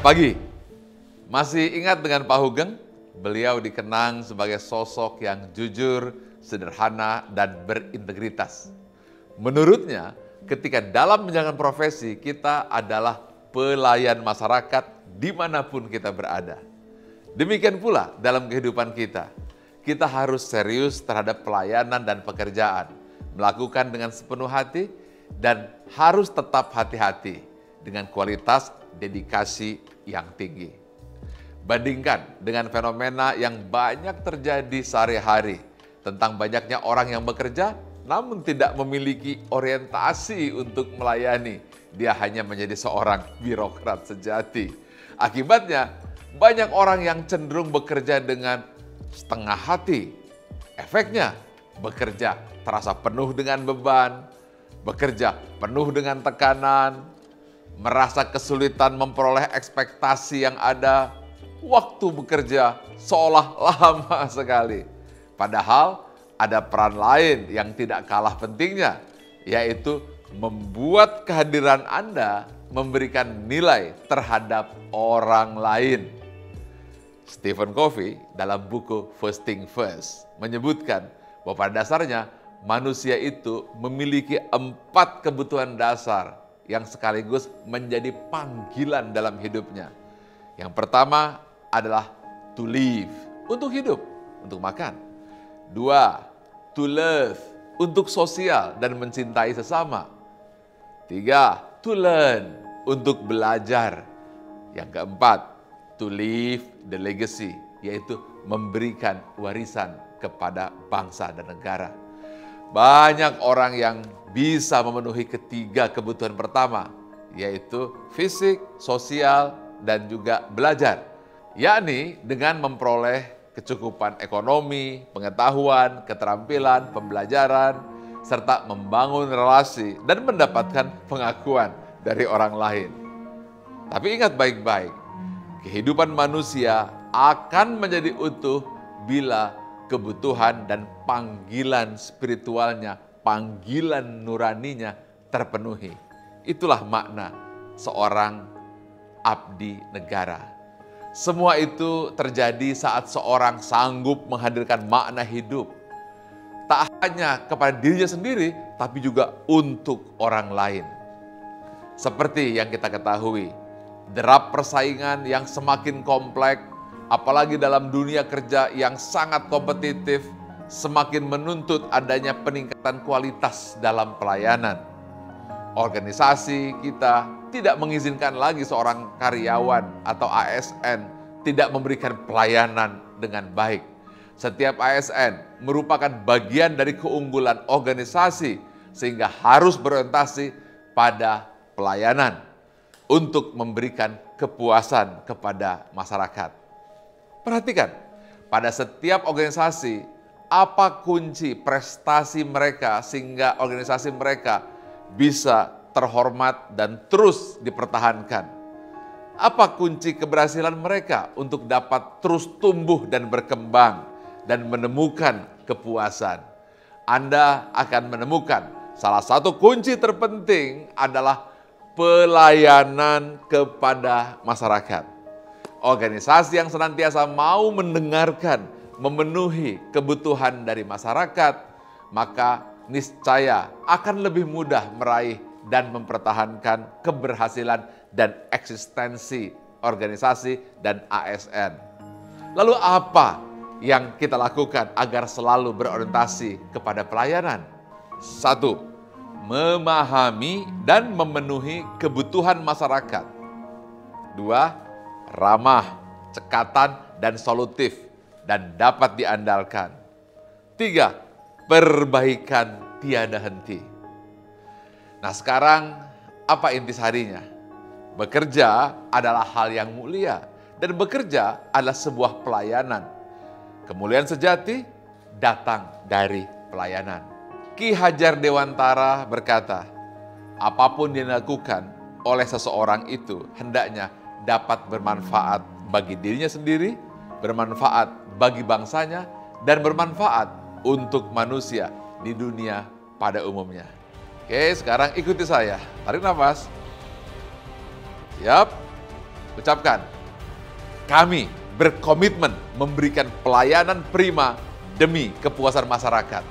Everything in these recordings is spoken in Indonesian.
pagi. Masih ingat dengan Pak Hugeng? Beliau dikenang sebagai sosok yang jujur, sederhana, dan berintegritas. Menurutnya, ketika dalam menjalankan profesi, kita adalah pelayan masyarakat dimanapun kita berada. Demikian pula dalam kehidupan kita. Kita harus serius terhadap pelayanan dan pekerjaan, melakukan dengan sepenuh hati, dan harus tetap hati-hati dengan kualitas dedikasi yang tinggi. Bandingkan dengan fenomena yang banyak terjadi sehari-hari tentang banyaknya orang yang bekerja namun tidak memiliki orientasi untuk melayani. Dia hanya menjadi seorang birokrat sejati. Akibatnya, banyak orang yang cenderung bekerja dengan setengah hati. Efeknya, bekerja terasa penuh dengan beban, bekerja penuh dengan tekanan, merasa kesulitan memperoleh ekspektasi yang ada, waktu bekerja seolah lama sekali. Padahal ada peran lain yang tidak kalah pentingnya, yaitu membuat kehadiran Anda memberikan nilai terhadap orang lain. Stephen Covey dalam buku First Things First menyebutkan bahwa pada dasarnya manusia itu memiliki 4 kebutuhan dasar yang sekaligus menjadi panggilan dalam hidupnya. Yang pertama adalah to live, untuk hidup, untuk makan. 2, to love, untuk sosial dan mencintai sesama. 3, to learn, untuk belajar. Yang keempat, to leave the legacy, yaitu memberikan warisan kepada bangsa dan negara. Banyak orang yang bisa memenuhi ketiga kebutuhan pertama, yaitu fisik, sosial, dan juga belajar. Yakni dengan memperoleh kecukupan ekonomi, pengetahuan, keterampilan, pembelajaran, serta membangun relasi dan mendapatkan pengakuan dari orang lain. Tapi ingat baik-baik, kehidupan manusia akan menjadi utuh bila kebutuhan dan panggilan spiritualnya, panggilan nuraninya terpenuhi. Itulah makna seorang abdi negara. Semua itu terjadi saat seorang sanggup menghadirkan makna hidup. Tak hanya kepada dirinya sendiri, tapi juga untuk orang lain. Seperti yang kita ketahui, derap persaingan yang semakin kompleks, apalagi dalam dunia kerja yang sangat kompetitif, semakin menuntut adanya peningkatan kualitas dalam pelayanan. Organisasi kita tidak mengizinkan lagi seorang karyawan atau ASN tidak memberikan pelayanan dengan baik. Setiap ASN merupakan bagian dari keunggulan organisasi sehingga harus berorientasi pada pelayanan untuk memberikan kepuasan kepada masyarakat. Perhatikan, pada setiap organisasi, apa kunci prestasi mereka sehingga organisasi mereka bisa terhormat dan terus dipertahankan? Apa kunci keberhasilan mereka untuk dapat terus tumbuh dan berkembang dan menemukan kepuasan? Anda akan menemukan salah satu kunci terpenting adalah pelayanan kepada masyarakat. Organisasi yang senantiasa mau mendengarkan, memenuhi kebutuhan dari masyarakat, maka niscaya akan lebih mudah meraih dan mempertahankan keberhasilan dan eksistensi organisasi dan ASN. Lalu apa yang kita lakukan agar selalu berorientasi kepada pelayanan? 1, memahami dan memenuhi kebutuhan masyarakat. 2, ramah, cekatan, dan solutif, dan dapat diandalkan. 3, perbaikan tiada henti. Nah sekarang, apa intisarinya? Bekerja adalah hal yang mulia, dan bekerja adalah sebuah pelayanan. Kemuliaan sejati datang dari pelayanan. Ki Hajar Dewantara berkata, apapun yang dilakukan oleh seseorang itu hendaknya dapat bermanfaat bagi dirinya sendiri, bermanfaat bagi bangsanya, dan bermanfaat untuk manusia di dunia pada umumnya. Oke, sekarang ikuti saya. Tarik nafas. Siap. Ucapkan, kami berkomitmen memberikan pelayanan prima demi kepuasan masyarakat.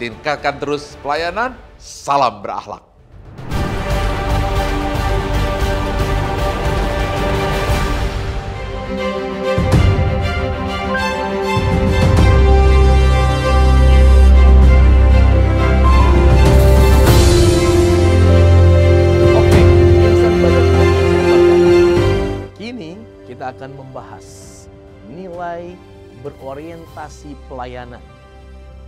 Tingkatkan terus pelayanan, salam berakhlak. Kini kita akan membahas nilai berorientasi pelayanan.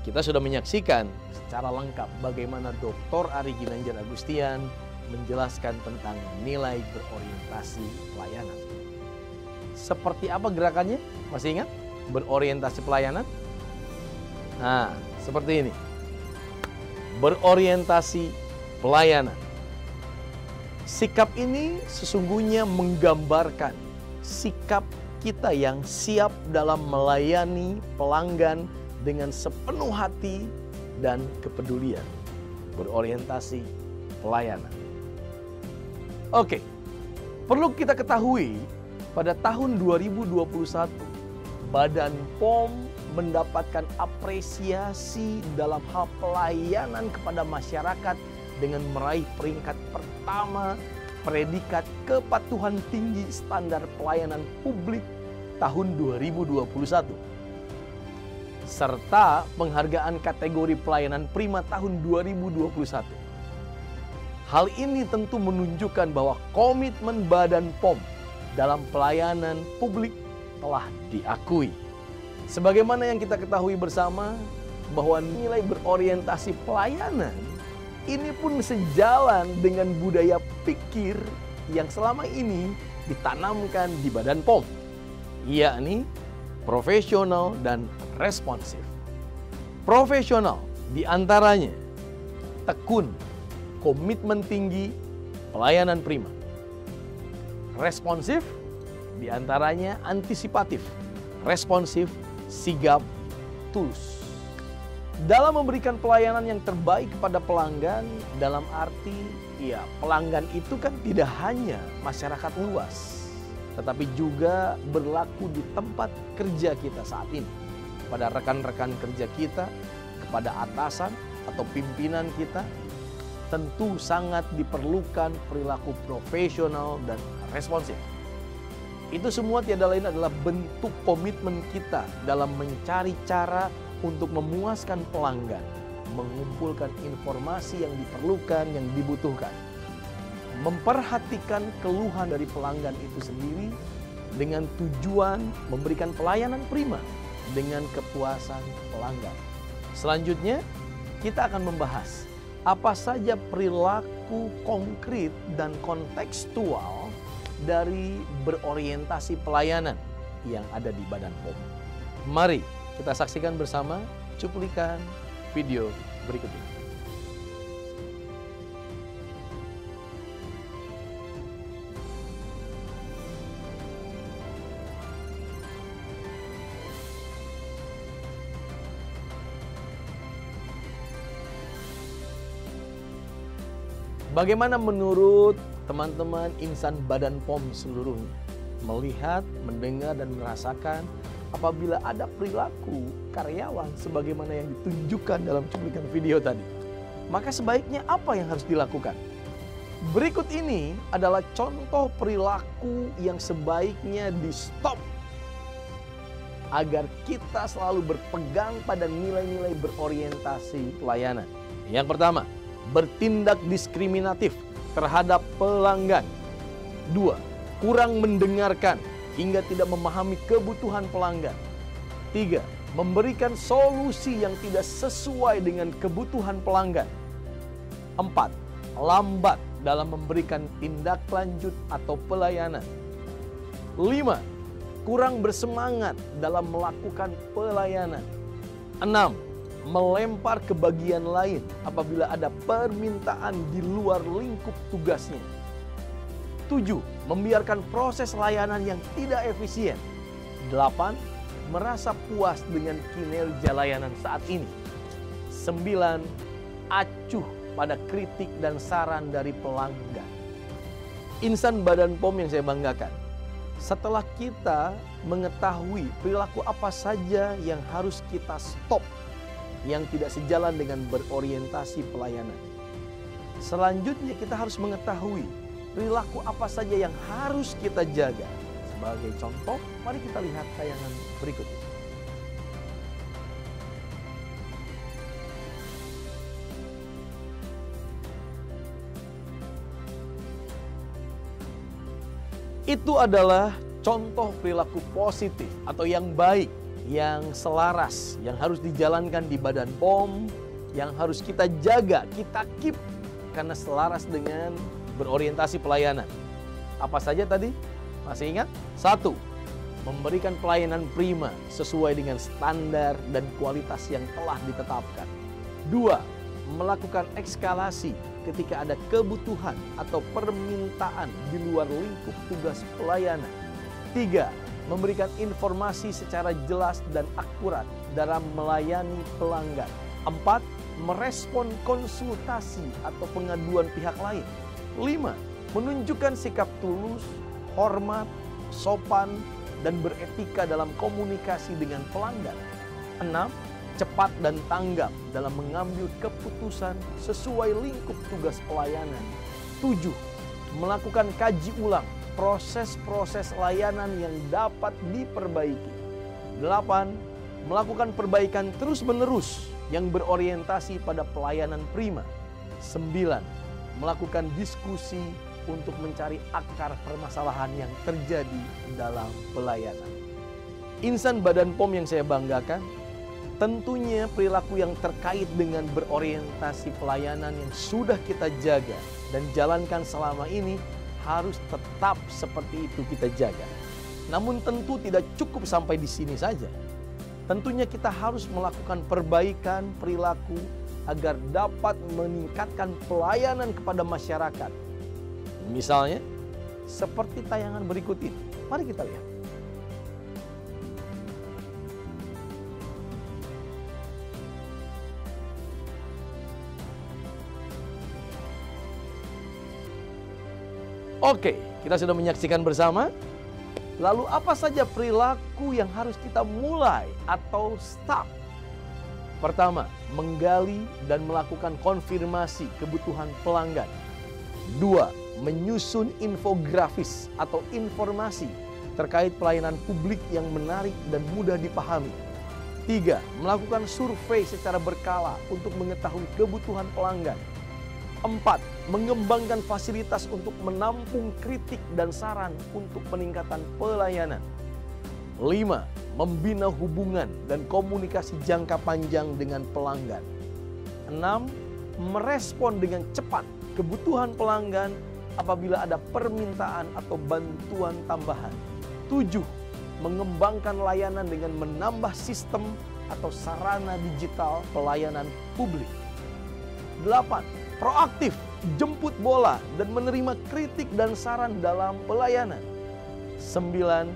Kita sudah menyaksikan secara lengkap bagaimana Dr. Ari Ginanjar Agustian menjelaskan tentang nilai berorientasi pelayanan. Seperti apa gerakannya? Masih ingat? Berorientasi pelayanan? Nah, seperti ini. Berorientasi pelayanan. Sikap ini sesungguhnya menggambarkan sikap kita yang siap dalam melayani pelanggan dengan sepenuh hati dan kepedulian. Berorientasi pelayanan. Oke, perlu kita ketahui pada tahun 2021 Badan POM mendapatkan apresiasi dalam hal pelayanan kepada masyarakat dengan meraih peringkat pertama predikat kepatuhan tinggi standar pelayanan publik tahun 2021. Serta penghargaan kategori pelayanan prima tahun 2021. Hal ini tentu menunjukkan bahwa komitmen Badan POM dalam pelayanan publik telah diakui. Sebagaimana yang kita ketahui bersama bahwa nilai berorientasi pelayanan ini pun sejalan dengan budaya pikir yang selama ini ditanamkan di Badan POM, yakni profesional dan responsif. Profesional diantaranya tekun, komitmen tinggi, pelayanan prima. Responsif diantaranya antisipatif, responsif, sigap, tulus. Dalam memberikan pelayanan yang terbaik kepada pelanggan, dalam arti ya pelanggan itu kan tidak hanya masyarakat luas, tetapi juga berlaku di tempat kerja kita saat ini. Pada rekan-rekan kerja kita, kepada atasan atau pimpinan kita, tentu sangat diperlukan perilaku profesional dan responsif. Itu semua tiada lain adalah bentuk komitmen kita dalam mencari cara untuk memuaskan pelanggan, mengumpulkan informasi yang diperlukan, yang dibutuhkan. Memperhatikan keluhan dari pelanggan itu sendiri dengan tujuan memberikan pelayanan prima dengan kepuasan pelanggan. Selanjutnya, kita akan membahas apa saja perilaku konkret dan kontekstual dari berorientasi pelayanan yang ada di Badan POM. Mari kita saksikan bersama cuplikan video berikut ini. Bagaimana menurut teman-teman insan Badan POM seluruhnya melihat, mendengar, dan merasakan apabila ada perilaku karyawan sebagaimana yang ditunjukkan dalam cuplikan video tadi? Maka sebaiknya apa yang harus dilakukan? Berikut ini adalah contoh perilaku yang sebaiknya di-stop agar kita selalu berpegang pada nilai-nilai berorientasi pelayanan. Yang pertama, bertindak diskriminatif terhadap pelanggan. 2. Kurang mendengarkan hingga tidak memahami kebutuhan pelanggan. 3. Memberikan solusi yang tidak sesuai dengan kebutuhan pelanggan. 4. Lambat dalam memberikan tindak lanjut atau pelayanan. 5. Kurang bersemangat dalam melakukan pelayanan. 6. Melempar ke bagian lain apabila ada permintaan di luar lingkup tugasnya. 7. Membiarkan proses layanan yang tidak efisien. 8. Merasa puas dengan kinerja layanan saat ini. 9. Acuh pada kritik dan saran dari pelanggan. Insan Badan POM yang saya banggakan, Setelah kita mengetahui perilaku apa saja yang harus kita stop, yang tidak sejalan dengan berorientasi pelayanan. Selanjutnya kita harus mengetahui perilaku apa saja yang harus kita jaga. Sebagai contoh, mari kita lihat tayangan berikut ini. Itu adalah contoh perilaku positif atau yang baik, yang selaras, yang harus dijalankan di Badan POM, yang harus kita jaga, kita keep karena selaras dengan berorientasi pelayanan. Apa saja tadi? Masih ingat? 1. Memberikan pelayanan prima sesuai dengan standar dan kualitas yang telah ditetapkan. 2. Melakukan ekskalasi ketika ada kebutuhan atau permintaan di luar lingkup tugas pelayanan. 3. Memberikan informasi secara jelas dan akurat dalam melayani pelanggan. 4. Merespon konsultasi atau pengaduan pihak lain. 5. Menunjukkan sikap tulus, hormat, sopan, dan beretika dalam komunikasi dengan pelanggan. 6. Cepat dan tanggap dalam mengambil keputusan sesuai lingkup tugas pelayanan. 7. Melakukan kaji ulang proses-proses layanan yang dapat diperbaiki. 8. Melakukan perbaikan terus-menerus yang berorientasi pada pelayanan prima. 9. Melakukan diskusi untuk mencari akar permasalahan yang terjadi dalam pelayanan. Insan Badan POM yang saya banggakan, tentunya perilaku yang terkait dengan berorientasi pelayanan yang sudah kita jaga dan jalankan selama ini harus tetap seperti itu kita jaga. Namun tentu tidak cukup sampai di sini saja. Tentunya kita harus melakukan perbaikan perilaku agar dapat meningkatkan pelayanan kepada masyarakat. Misalnya, seperti tayangan berikut ini. Mari kita lihat. Oke, kita sudah menyaksikan bersama. Lalu apa saja perilaku yang harus kita mulai atau stop? Pertama, menggali dan melakukan konfirmasi kebutuhan pelanggan. 2. Menyusun infografis atau informasi terkait pelayanan publik yang menarik dan mudah dipahami. 3. Melakukan survei secara berkala untuk mengetahui kebutuhan pelanggan. 4. Mengembangkan fasilitas untuk menampung kritik dan saran untuk peningkatan pelayanan. 5. Membina hubungan dan komunikasi jangka panjang dengan pelanggan. 6. Merespon dengan cepat kebutuhan pelanggan apabila ada permintaan atau bantuan tambahan. 7. Mengembangkan layanan dengan menambah sistem atau sarana digital pelayanan publik. 8. Proaktif, jemput bola dan menerima kritik dan saran dalam pelayanan. 9.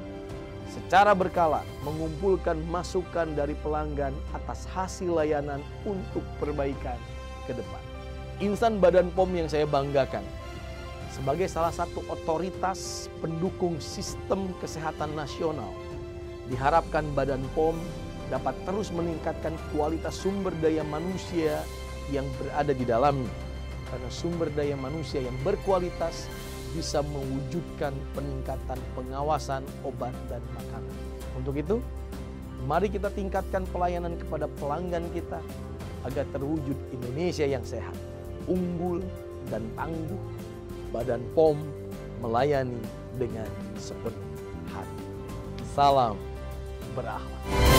Secara berkala mengumpulkan masukan dari pelanggan atas hasil layanan untuk perbaikan ke depan. Insan Badan POM yang saya banggakan, sebagai salah satu otoritas pendukung sistem kesehatan nasional, diharapkan Badan POM dapat terus meningkatkan kualitas sumber daya manusia yang berada di dalamnya. Karena sumber daya manusia yang berkualitas bisa mewujudkan peningkatan pengawasan obat dan makanan. Untuk itu, mari kita tingkatkan pelayanan kepada pelanggan kita agar terwujud Indonesia yang sehat, unggul, dan tangguh. Badan POM melayani dengan sepenuh hati. Salam berakhlak.